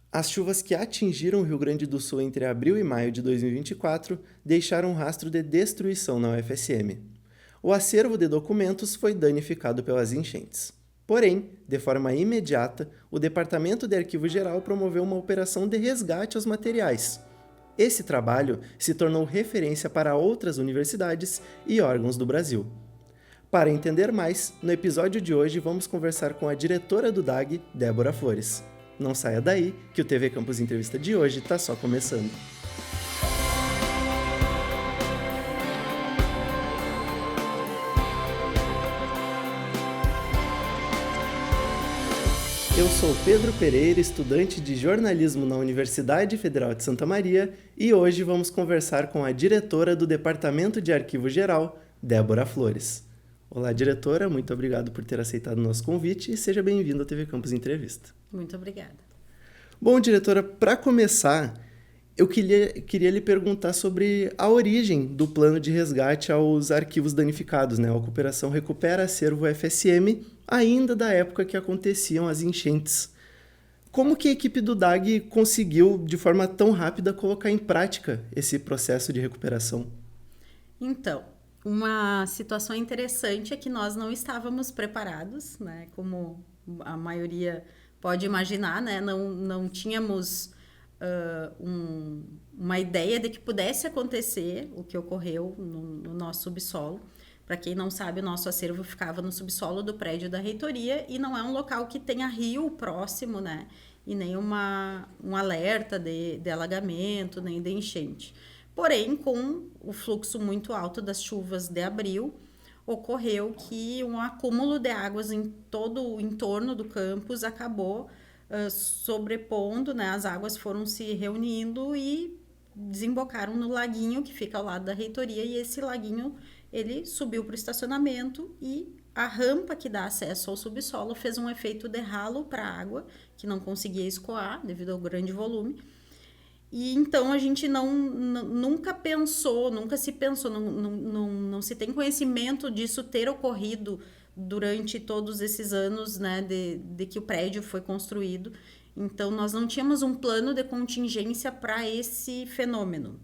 As chuvas que atingiram o Rio Grande do Sul entre abril e maio de 2024 deixaram um rastro de destruição na UFSM. O acervo de documentos foi danificado pelas enchentes. Porém, de forma imediata, o Departamento de Arquivo Geral promoveu uma operação de resgate aos materiais. Esse trabalho se tornou referência para outras universidades e órgãos do Brasil. Para entender mais, no episódio de hoje vamos conversar com a diretora do DAG, Débora Flores. Não saia daí, que o TV Campus Entrevista de hoje está só começando. Eu sou Pedro Pereira, estudante de jornalismo na Universidade Federal de Santa Maria, e hoje vamos conversar com a diretora do Departamento de Arquivo Geral, Débora Flores. Olá, diretora, muito obrigado por ter aceitado o nosso convite e seja bem-vinda ao TV Campus Entrevista. Muito obrigada. Bom, diretora, para começar, eu queria lhe perguntar sobre a origem do plano de resgate aos arquivos danificados, né? A Operação Recupera Acervo FSM, ainda da época que aconteciam as enchentes. Como que a equipe do DAG conseguiu, de forma tão rápida, colocar em prática esse processo de recuperação? Então, uma situação interessante é que nós não estávamos preparados, né? Como a maioria pode imaginar, né? Não tínhamos uma ideia de que pudesse acontecer o que ocorreu no nosso subsolo. Para quem não sabe, o nosso acervo ficava no subsolo do prédio da reitoria e não é um local que tenha rio próximo, né? E nem um alerta de alagamento, nem de enchente. Porém, com o fluxo muito alto das chuvas de abril, ocorreu que um acúmulo de águas em todo o entorno do campus acabou sobrepondo, né? As águas foram se reunindo e desembocaram no laguinho que fica ao lado da reitoria, e esse laguinho ele subiu para o estacionamento e a rampa que dá acesso ao subsolo fez um efeito de ralo para a água, que não conseguia escoar devido ao grande volume. E então a gente nunca se pensou, não se tem conhecimento disso ter ocorrido durante todos esses anos, né, de que o prédio foi construído. Então nós não tínhamos um plano de contingência para esse fenômeno.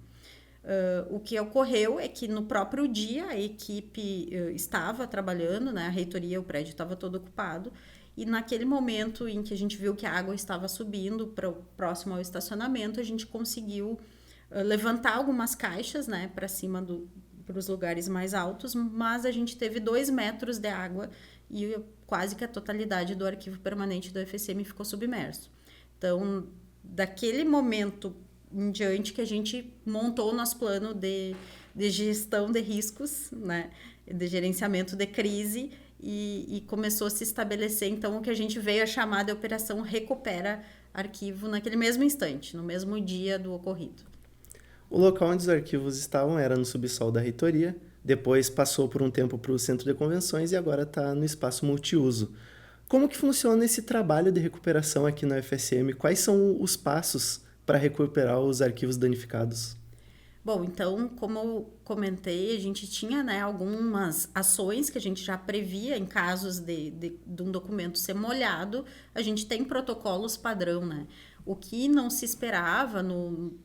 O que ocorreu é que no próprio dia a equipe estava trabalhando, né, a reitoria, o prédio estava todo ocupado, e naquele momento em que a gente viu que a água estava subindo próximo ao estacionamento, a gente conseguiu levantar algumas caixas, né, para cima para os lugares mais altos, mas a gente teve 2 metros de água e quase que a totalidade do arquivo permanente do FSM ficou submerso. Então, daquele momento em diante que a gente montou o nosso plano de gestão de riscos, né, de gerenciamento de crise, e começou a se estabelecer, então, o que a gente veio a chamar de Operação Recupera Arquivo naquele mesmo instante, no mesmo dia do ocorrido. O local onde os arquivos estavam era no subsolo da reitoria, depois passou por um tempo para o centro de convenções e agora está no espaço multiuso. Como que funciona esse trabalho de recuperação aqui na UFSM? Quais são os passos para recuperar os arquivos danificados? Bom, então, como eu comentei, a gente tinha, né, algumas ações que a gente já previa em casos de um documento ser molhado. A gente tem protocolos padrão, né? O que não se esperava,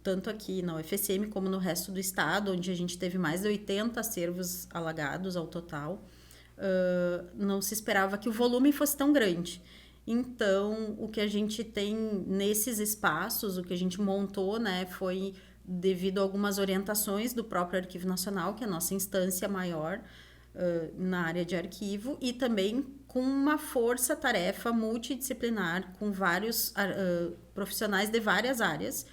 tanto aqui na UFSM como no resto do estado, onde a gente teve mais de 80 acervos alagados ao total, não se esperava que o volume fosse tão grande. Então, o que a gente tem nesses espaços, o que a gente montou, né, foi devido a algumas orientações do próprio Arquivo Nacional, que é a nossa instância maior na área de arquivo, e também com uma força-tarefa multidisciplinar, com vários profissionais de várias áreas,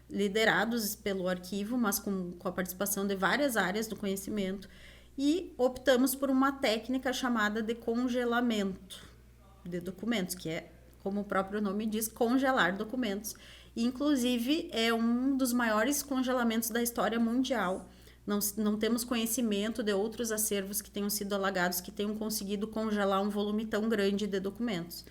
liderados pelo arquivo, mas com a participação de várias áreas do conhecimento, e optamos por uma técnica chamada de congelamento de documentos, que é, como o próprio nome diz, congelar documentos. Inclusive, é um dos maiores congelamentos da história mundial. Não temos conhecimento de outros acervos que tenham sido alagados, que tenham conseguido congelar um volume tão grande de documentos.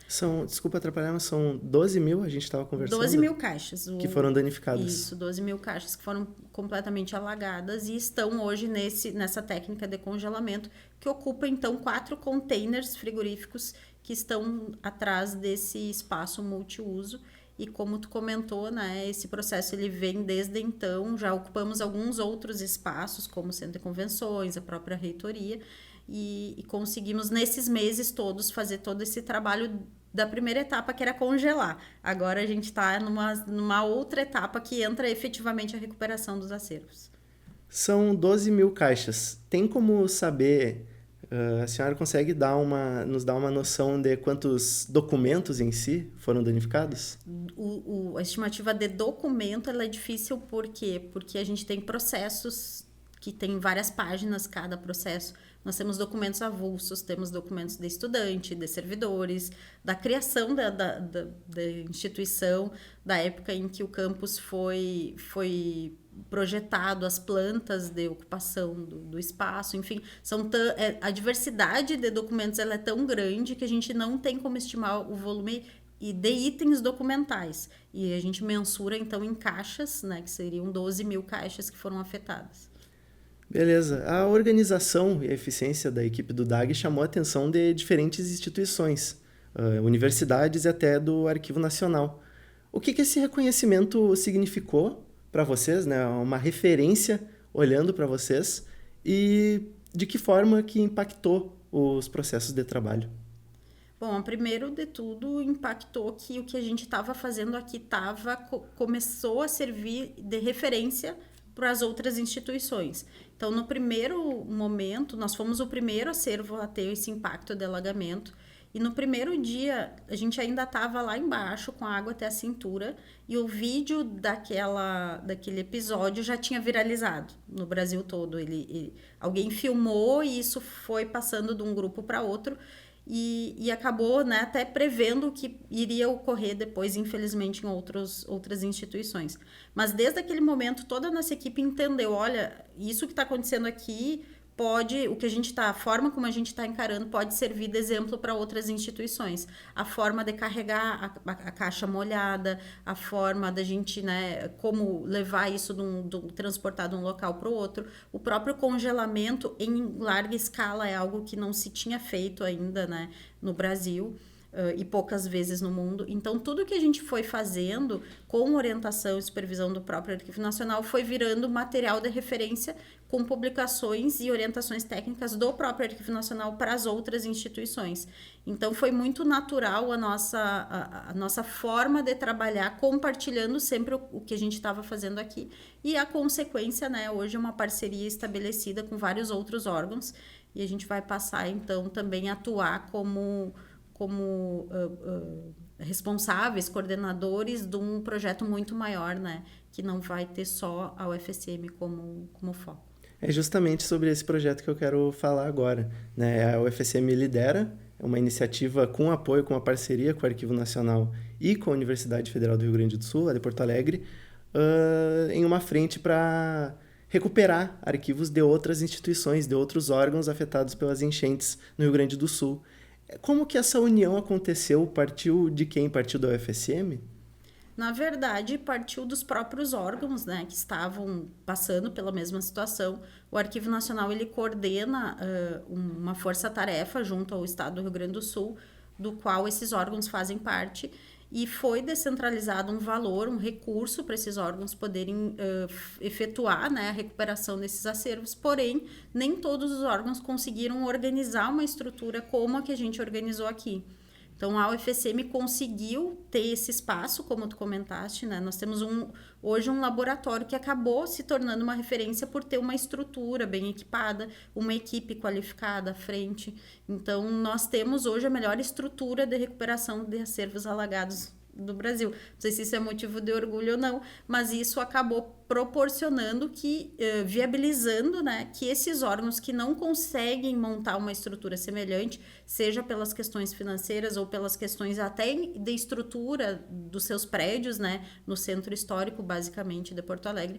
Desculpa atrapalhar, mas são 12 mil, a gente estava conversando? 12 mil caixas. Que foram danificadas. Isso, 12 mil caixas que foram completamente alagadas e estão hoje nessa técnica de congelamento, que ocupa, então, 4 containers frigoríficos que estão atrás desse espaço multiuso e como tu comentou, né, esse processo ele vem desde então, já ocupamos alguns outros espaços, como o Centro de Convenções, a própria reitoria, e conseguimos nesses meses todos fazer todo esse trabalho da primeira etapa, que era congelar. Agora a gente está numa outra etapa que entra efetivamente a recuperação dos acervos. São 12 mil caixas. Tem como saber, a senhora consegue nos dar uma noção de quantos documentos em si foram danificados? A estimativa de documento ela é difícil, por quê? Porque a gente tem processos que tem várias páginas cada processo. Nós temos documentos avulsos, temos documentos de estudante, de servidores, da criação da instituição, da época em que o campus foi projetado, as plantas de ocupação do espaço, enfim, a diversidade de documentos ela é tão grande que a gente não tem como estimar o volume de itens documentais. E a gente mensura, então, em caixas, né, que seriam 12 mil caixas que foram afetadas. Beleza. A organização e a eficiência da equipe do DAG chamou a atenção de diferentes instituições, universidades e até do Arquivo Nacional. O que esse reconhecimento significou para vocês, né? Uma referência olhando para vocês, e de que forma que impactou os processos de trabalho? Bom, primeiro de tudo, impactou que o que a gente estava fazendo aqui começou a servir de referência para as outras instituições. Então, no primeiro momento, nós fomos o primeiro acervo a ter esse impacto de alagamento. E no primeiro dia, a gente ainda estava lá embaixo, com a água até a cintura, e o vídeo daquele episódio já tinha viralizado no Brasil todo. Alguém filmou e isso foi passando de um grupo para outro, e acabou, né, até prevendo o que iria ocorrer depois, infelizmente, em outras instituições. Mas desde aquele momento, toda a nossa equipe entendeu, olha, isso que está acontecendo aqui a forma como a gente está encarando pode servir de exemplo para outras instituições. A forma de carregar a caixa molhada, a forma da gente, né, como levar isso transportar de um local para o outro. O próprio congelamento em larga escala é algo que não se tinha feito ainda, né, no Brasil. E poucas vezes no mundo. Então, tudo que a gente foi fazendo com orientação e supervisão do próprio Arquivo Nacional foi virando material de referência com publicações e orientações técnicas do próprio Arquivo Nacional para as outras instituições. Então, foi muito natural a nossa forma de trabalhar, compartilhando sempre o que a gente estava fazendo aqui. E a consequência, né, hoje é uma parceria estabelecida com vários outros órgãos, e a gente vai passar, então, também a atuar como responsáveis, coordenadores de um projeto muito maior, né? Que não vai ter só a UFSM como foco. É justamente sobre esse projeto que eu quero falar agora, né? A UFSM lidera uma iniciativa com apoio, com uma parceria com o Arquivo Nacional e com a Universidade Federal do Rio Grande do Sul, a de Porto Alegre, em uma frente para recuperar arquivos de outras instituições, de outros órgãos afetados pelas enchentes no Rio Grande do Sul. Como que essa união aconteceu? Partiu de quem? Partiu da UFSM? Na verdade, partiu dos próprios órgãos, né, que estavam passando pela mesma situação. O Arquivo Nacional ele coordena uma força-tarefa junto ao Estado do Rio Grande do Sul, do qual esses órgãos fazem parte, e foi descentralizado um recurso para esses órgãos poderem efetuar, né, a recuperação desses acervos, porém, nem todos os órgãos conseguiram organizar uma estrutura como a que a gente organizou aqui. Então, a UFSM conseguiu ter esse espaço, como tu comentaste, né? Nós temos hoje um laboratório que acabou se tornando uma referência por ter uma estrutura bem equipada, uma equipe qualificada à frente. Então, nós temos hoje a melhor estrutura de recuperação de acervos alagados do Brasil. Não sei se isso é motivo de orgulho ou não, mas isso acabou proporcionando viabilizando, né, que esses órgãos que não conseguem montar uma estrutura semelhante, seja pelas questões financeiras ou pelas questões até de estrutura dos seus prédios, né, no centro histórico, basicamente, de Porto Alegre,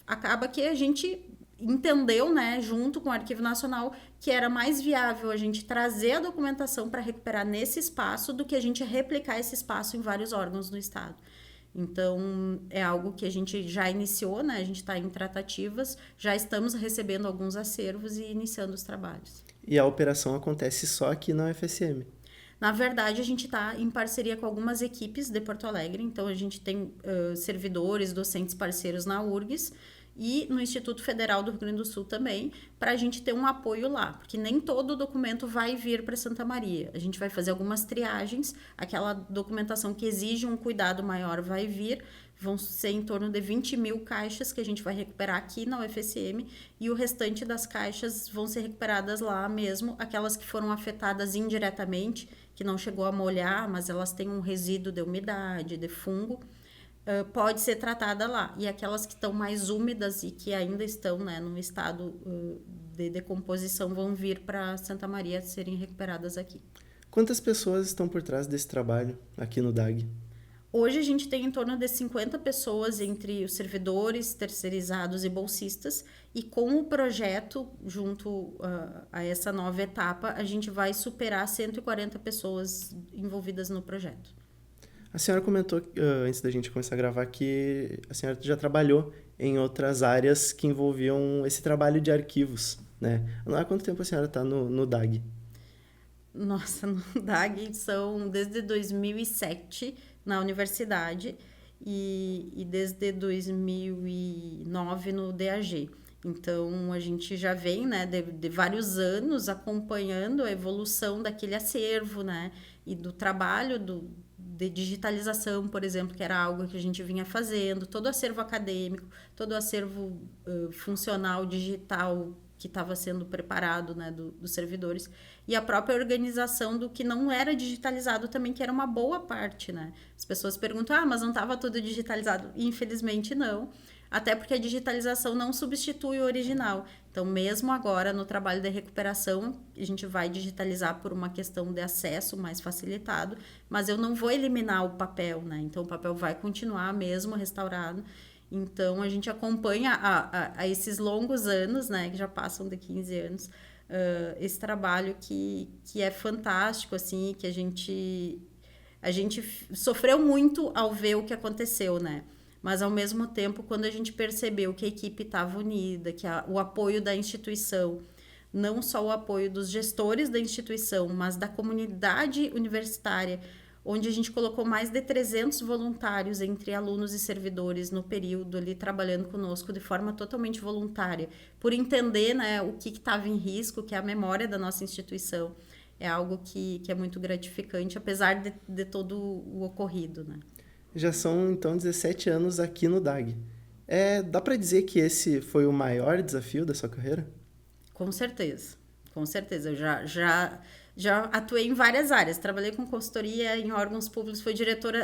acaba que a gente entendeu, né, junto com o Arquivo Nacional, que era mais viável a gente trazer a documentação para recuperar nesse espaço do que a gente replicar esse espaço em vários órgãos do Estado. Então, é algo que a gente já iniciou, né? A gente está em tratativas, já estamos recebendo alguns acervos e iniciando os trabalhos. E a operação acontece só aqui na UFSM? Na verdade, a gente está em parceria com algumas equipes de Porto Alegre, então a gente tem servidores, docentes parceiros na URGS e no Instituto Federal do Rio Grande do Sul também, para a gente ter um apoio lá, porque nem todo documento vai vir para Santa Maria. A gente vai fazer algumas triagens, aquela documentação que exige um cuidado maior vai vir, vão ser em torno de 20 mil caixas que a gente vai recuperar aqui na UFSM, e o restante das caixas vão ser recuperadas lá mesmo, aquelas que foram afetadas indiretamente, que não chegou a molhar, mas elas têm um resíduo de umidade, de fungo, pode ser tratada lá. E aquelas que estão mais úmidas e que ainda estão, né, num estado de decomposição vão vir para Santa Maria serem recuperadas aqui. Quantas pessoas estão por trás desse trabalho aqui no DAG? Hoje a gente tem em torno de 50 pessoas entre os servidores, terceirizados e bolsistas, e com o projeto, junto a essa nova etapa, a gente vai superar 140 pessoas envolvidas no projeto. A senhora comentou, antes da gente começar a gravar, que a senhora já trabalhou em outras áreas que envolviam esse trabalho de arquivos, né? Há quanto tempo a senhora está no DAG? Nossa, no DAG são desde 2007 na universidade e desde 2009 no DAG. Então, a gente já vem, né, de vários anos acompanhando a evolução daquele acervo, né, e do trabalho de digitalização, por exemplo, que era algo que a gente vinha fazendo, todo o acervo acadêmico, todo o acervo funcional, digital, que estava sendo preparado, né, dos servidores, e a própria organização do que não era digitalizado também, que era uma boa parte, né? As pessoas perguntam, mas não estava tudo digitalizado? Infelizmente, não. Até porque a digitalização não substitui o original. Então, mesmo agora, no trabalho de recuperação, a gente vai digitalizar por uma questão de acesso mais facilitado, mas eu não vou eliminar o papel, né? Então, o papel vai continuar mesmo restaurado. Então, a gente acompanha a esses longos anos, né? Que já passam de 15 anos, esse trabalho que é fantástico, assim, que a gente sofreu muito ao ver o que aconteceu, né? Mas, ao mesmo tempo, quando a gente percebeu que a equipe estava unida, que o apoio da instituição, não só o apoio dos gestores da instituição, mas da comunidade universitária, onde a gente colocou mais de 300 voluntários entre alunos e servidores no período ali trabalhando conosco de forma totalmente voluntária, por entender, né, o que estava em risco, que é a memória da nossa instituição. É algo que é muito gratificante, apesar de todo o ocorrido, né? Já são, então, 17 anos aqui no DAG. Dá para dizer que esse foi o maior desafio da sua carreira? Com certeza, com certeza. Eu já atuei em várias áreas. Trabalhei com consultoria em órgãos públicos,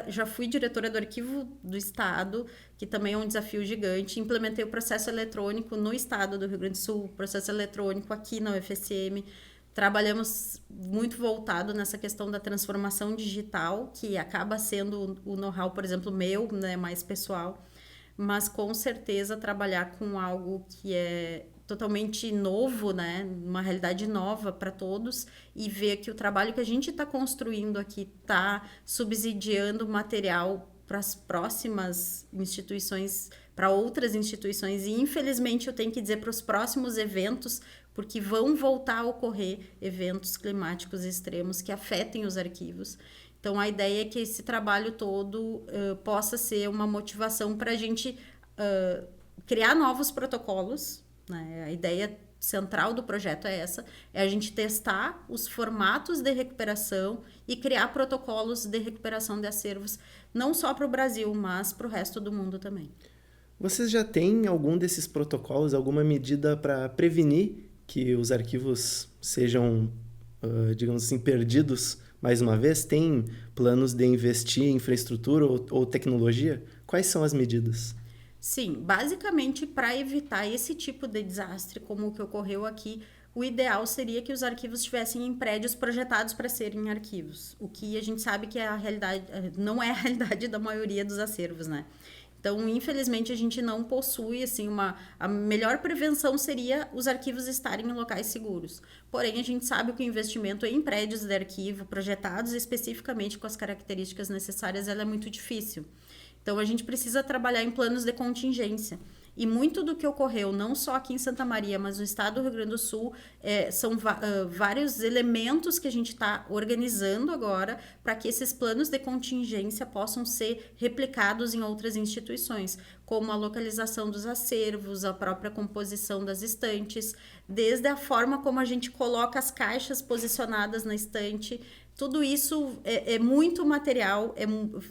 já fui diretora do Arquivo do Estado, que também é um desafio gigante. Implementei o processo eletrônico no Estado do Rio Grande do Sul, processo eletrônico aqui na UFSM. Trabalhamos muito voltado nessa questão da transformação digital, que acaba sendo o know-how, por exemplo, meu, né, mais pessoal, mas com certeza trabalhar com algo que é totalmente novo, né, uma realidade nova para todos, e ver que o trabalho que a gente está construindo aqui está subsidiando material para as próximas instituições, para outras instituições, e infelizmente eu tenho que dizer para os próximos eventos, porque vão voltar a ocorrer eventos climáticos extremos que afetem os arquivos. Então, a ideia é que esse trabalho todo possa ser uma motivação para a gente criar novos protocolos, né? A ideia central do projeto é essa, é a gente testar os formatos de recuperação e criar protocolos de recuperação de acervos, não só para o Brasil, mas para o resto do mundo também. Vocês já têm algum desses protocolos, alguma medida para prevenir que os arquivos sejam, digamos assim, perdidos mais uma vez? Tem planos de investir em infraestrutura ou tecnologia? Quais são as medidas? Sim, basicamente para evitar esse tipo de desastre como o que ocorreu aqui, o ideal seria que os arquivos estivessem em prédios projetados para serem arquivos, o que a gente sabe que é a realidade, não é a realidade da maioria dos acervos, né? Então, infelizmente, a gente não possui, assim, a melhor prevenção seria os arquivos estarem em locais seguros. Porém, a gente sabe que o investimento em prédios de arquivo projetados especificamente com as características necessárias, ela é muito difícil. Então, a gente precisa trabalhar em planos de contingência. E muito do que ocorreu, não só aqui em Santa Maria, mas no estado do Rio Grande do Sul, são vários elementos que a gente está organizando agora para que esses planos de contingência possam ser replicados em outras instituições, como a localização dos acervos, a própria composição das estantes, desde a forma como a gente coloca as caixas posicionadas na estante. Tudo isso é muito material,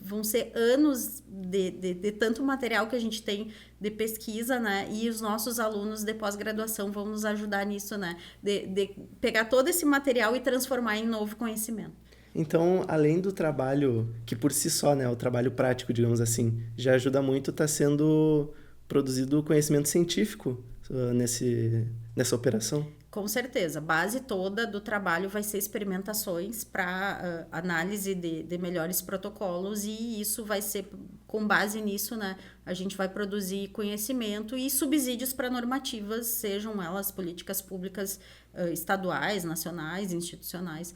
vão ser anos de tanto material que a gente tem de pesquisa, né? E os nossos alunos de pós-graduação vão nos ajudar nisso, né? De pegar todo esse material e transformar em novo conhecimento. Então, além do trabalho, que por si só, né, o trabalho prático, digamos assim, já ajuda muito, está sendo produzido conhecimento científico nessa operação? Com certeza, a base toda do trabalho vai ser experimentações para análise de melhores protocolos, e isso vai ser, com base nisso, né, a gente vai produzir conhecimento e subsídios para normativas, sejam elas políticas públicas estaduais, nacionais, institucionais.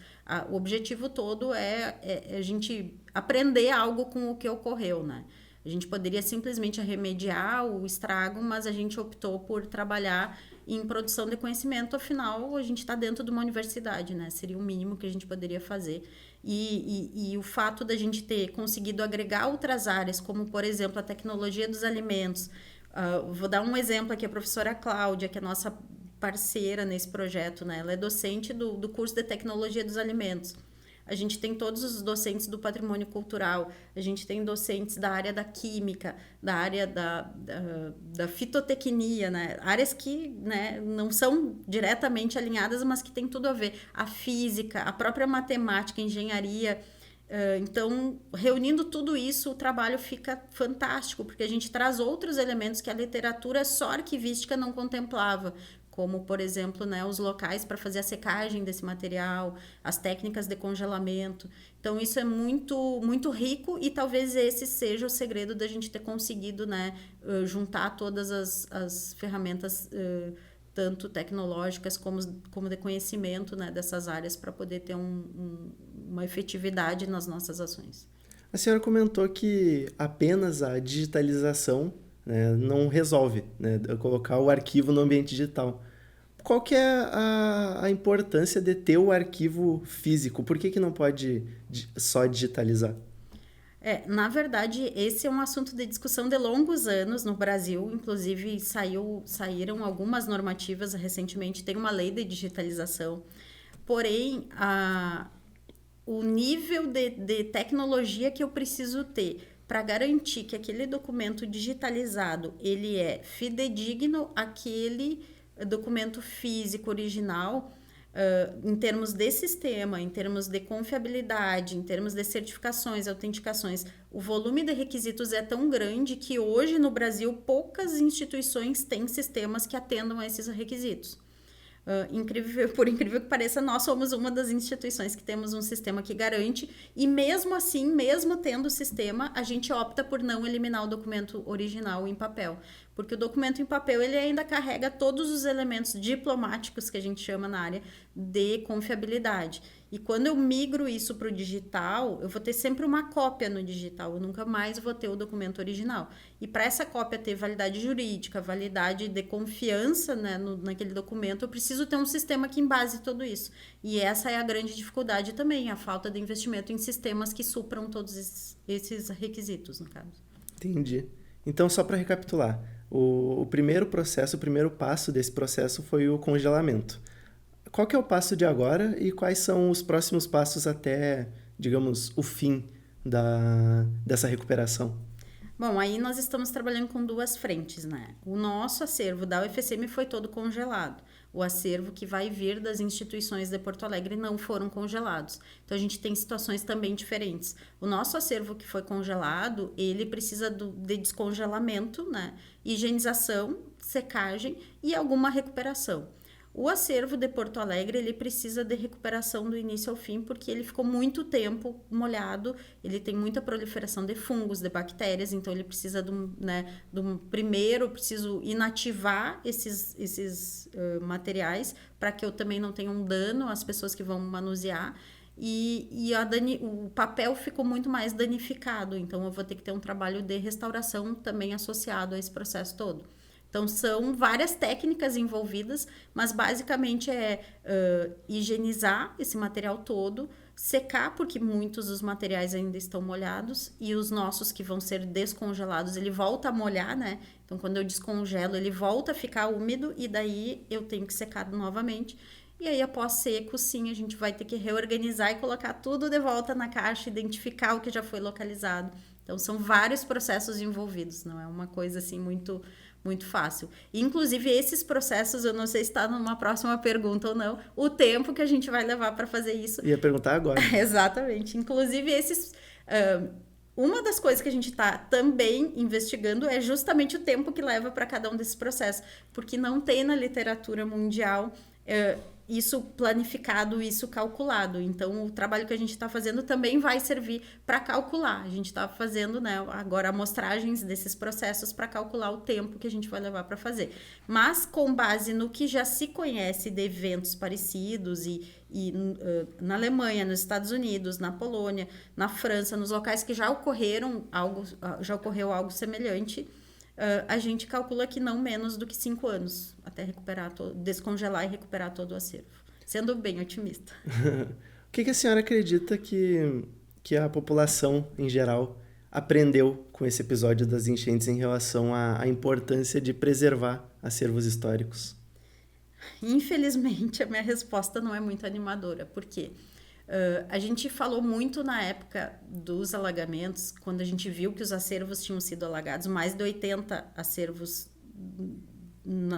O objetivo todo é a gente aprender algo com o que ocorreu, né? A gente poderia simplesmente remediar o estrago, mas a gente optou por trabalhar em produção de conhecimento. Afinal, a gente está dentro de uma universidade, né? Seria o mínimo que a gente poderia fazer. E o fato da gente ter conseguido agregar outras áreas, como, por exemplo, a tecnologia dos alimentos. Vou dar um exemplo aqui, a professora Cláudia, que é nossa parceira nesse projeto, né? Ela é docente do curso de tecnologia dos alimentos. A gente tem todos os docentes do patrimônio cultural, a gente tem docentes da área da química, da área da fitotecnia, né? Áreas que, né, não são diretamente alinhadas, mas que tem tudo a ver. A física, a própria matemática, a engenharia. Então, reunindo tudo isso, o trabalho fica fantástico, porque a gente traz outros elementos que a literatura só arquivística não contemplava, como, por exemplo, né, os locais para fazer a secagem desse material, as técnicas de congelamento. Então, isso é muito, muito rico, e talvez esse seja o segredo da gente ter conseguido, né, juntar todas as ferramentas, tanto tecnológicas como de conhecimento, né, dessas áreas, para poder ter uma efetividade nas nossas ações. A senhora comentou que apenas a digitalização, né, não resolve, né, colocar o arquivo no ambiente digital. Qual que é a importância de ter o arquivo físico? Por que não pode só digitalizar? Na verdade, esse é um assunto de discussão de longos anos no Brasil. Inclusive, saíram algumas normativas recentemente, tem uma lei de digitalização. Porém, o nível de tecnologia que eu preciso ter para garantir que aquele documento digitalizado ele é fidedigno àquele documento físico original, em termos de sistema, em termos de confiabilidade, em termos de certificações, autenticações, o volume de requisitos é tão grande que hoje no Brasil poucas instituições têm sistemas que atendam a esses requisitos. Por incrível que pareça, nós somos uma das instituições que temos um sistema que garante, e mesmo assim, mesmo tendo o sistema, a gente opta por não eliminar o documento original em papel, porque o documento em papel ele ainda carrega todos os elementos diplomáticos que a gente chama na área de confiabilidade. E quando eu migro isso para o digital, eu vou ter sempre uma cópia no digital, eu nunca mais vou ter o documento original. E para essa cópia ter validade jurídica, validade de confiança, né, naquele documento, eu preciso ter um sistema que embase tudo isso. E essa é a grande dificuldade também, a falta de investimento em sistemas que supram todos esses requisitos, no caso. Entendi. Então, só para recapitular, o primeiro passo desse processo foi o congelamento. Qual que é o passo de agora e quais são os próximos passos até, digamos, o fim dessa recuperação? Bom, aí nós estamos trabalhando com duas frentes, né? O nosso acervo da UFSM foi todo congelado. O acervo que vai vir das instituições de Porto Alegre não foram congelados. Então, a gente tem situações também diferentes. O nosso acervo que foi congelado, ele precisa de descongelamento, né? Higienização, secagem e alguma recuperação. O acervo de Porto Alegre, ele precisa de recuperação do início ao fim, porque ele ficou muito tempo molhado, ele tem muita proliferação de fungos, de bactérias, então ele precisa primeiro, preciso inativar esses materiais, para que eu também não tenha um dano às pessoas que vão manusear, e o papel ficou muito mais danificado, então eu vou ter que ter um trabalho de restauração também associado a esse processo todo. Então, são várias técnicas envolvidas, mas basicamente é higienizar esse material todo, secar, porque muitos dos materiais ainda estão molhados, e os nossos que vão ser descongelados, ele volta a molhar, né? Então, quando eu descongelo, ele volta a ficar úmido, e daí eu tenho que secar novamente. E aí, após seco, sim, a gente vai ter que reorganizar e colocar tudo de volta na caixa, identificar o que já foi localizado. Então, são vários processos envolvidos, não é uma coisa assim muito fácil. Inclusive, esses processos, eu não sei se está numa próxima pergunta ou não, o tempo que a gente vai levar para fazer isso. Ia perguntar agora. Exatamente. Inclusive, uma das coisas que a gente está também investigando é justamente o tempo que leva para cada um desses processos, porque não tem na literatura mundial isso planificado, isso calculado. Então, o trabalho que a gente está fazendo também vai servir para calcular. A gente está fazendo, né, agora amostragens desses processos para calcular o tempo que a gente vai levar para fazer. Mas, com base no que já se conhece de eventos parecidos e na Alemanha, nos Estados Unidos, na Polônia, na França, nos locais que já ocorreu algo semelhante, a gente calcula que não menos do que 5 anos até recuperar, descongelar e recuperar todo o acervo, sendo bem otimista. O que a senhora acredita que a população, em geral, aprendeu com esse episódio das enchentes em relação à importância de preservar acervos históricos? Infelizmente, a minha resposta não é muito animadora, porque a gente falou muito na época dos alagamentos, quando a gente viu que os acervos tinham sido alagados, mais de 80 acervos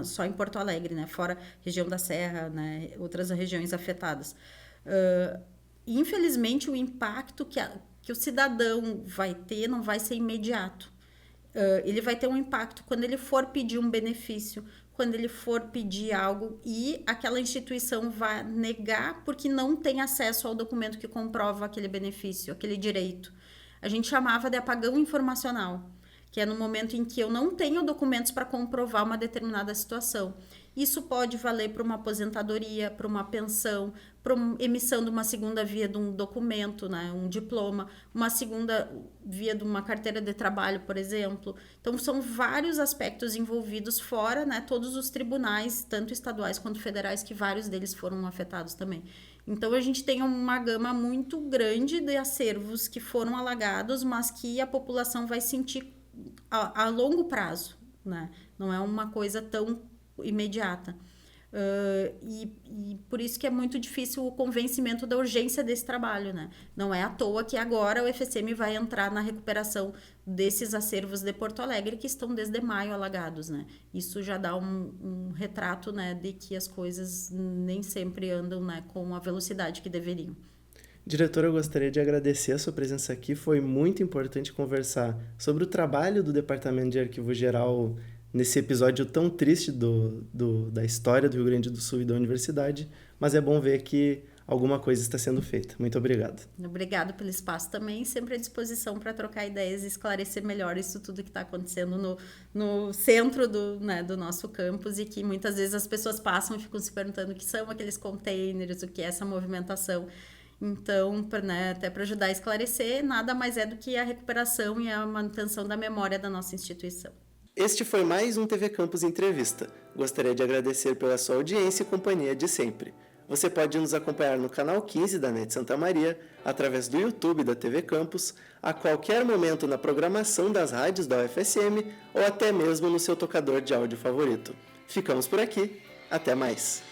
só em Porto Alegre, né? Fora região da Serra, né? Outras regiões afetadas. Infelizmente, o impacto que o cidadão vai ter não vai ser imediato. Ele vai ter um impacto quando ele for pedir um benefício, quando ele for pedir algo e aquela instituição vai negar porque não tem acesso ao documento que comprova aquele benefício, aquele direito. A gente chamava de apagão informacional, que é no momento em que eu não tenho documentos para comprovar uma determinada situação. Isso pode valer para uma aposentadoria, para uma pensão, para emissão de uma segunda via de um documento, né, um diploma, uma segunda via de uma carteira de trabalho, por exemplo. Então, são vários aspectos envolvidos, fora, né, todos os tribunais, tanto estaduais quanto federais, que vários deles foram afetados também. Então, a gente tem uma gama muito grande de acervos que foram alagados, mas que a população vai sentir a longo prazo, né? Não é uma coisa tão imediata. E por isso que é muito difícil o convencimento da urgência desse trabalho, né? Não é à toa que agora o FSM vai entrar na recuperação desses acervos de Porto Alegre que estão desde maio alagados, né? Isso já dá um retrato, né, de que as coisas nem sempre andam, né, com a velocidade que deveriam. Diretora, eu gostaria de agradecer a sua presença aqui. Foi muito importante conversar sobre o trabalho do Departamento de Arquivo Geral nesse episódio tão triste da história do Rio Grande do Sul e da universidade, mas é bom ver que alguma coisa está sendo feita. Muito obrigado. Obrigado pelo espaço também, sempre à disposição para trocar ideias e esclarecer melhor isso tudo que está acontecendo no centro do nosso campus e que muitas vezes as pessoas passam e ficam se perguntando o que são aqueles containers, o que é essa movimentação. Então, até para ajudar a esclarecer, nada mais é do que a recuperação e a manutenção da memória da nossa instituição. Este foi mais um TV Campus Entrevista. Gostaria de agradecer pela sua audiência e companhia de sempre. Você pode nos acompanhar no canal 15 da NET Santa Maria, através do YouTube da TV Campus, a qualquer momento na programação das rádios da UFSM ou até mesmo no seu tocador de áudio favorito. Ficamos por aqui. Até mais!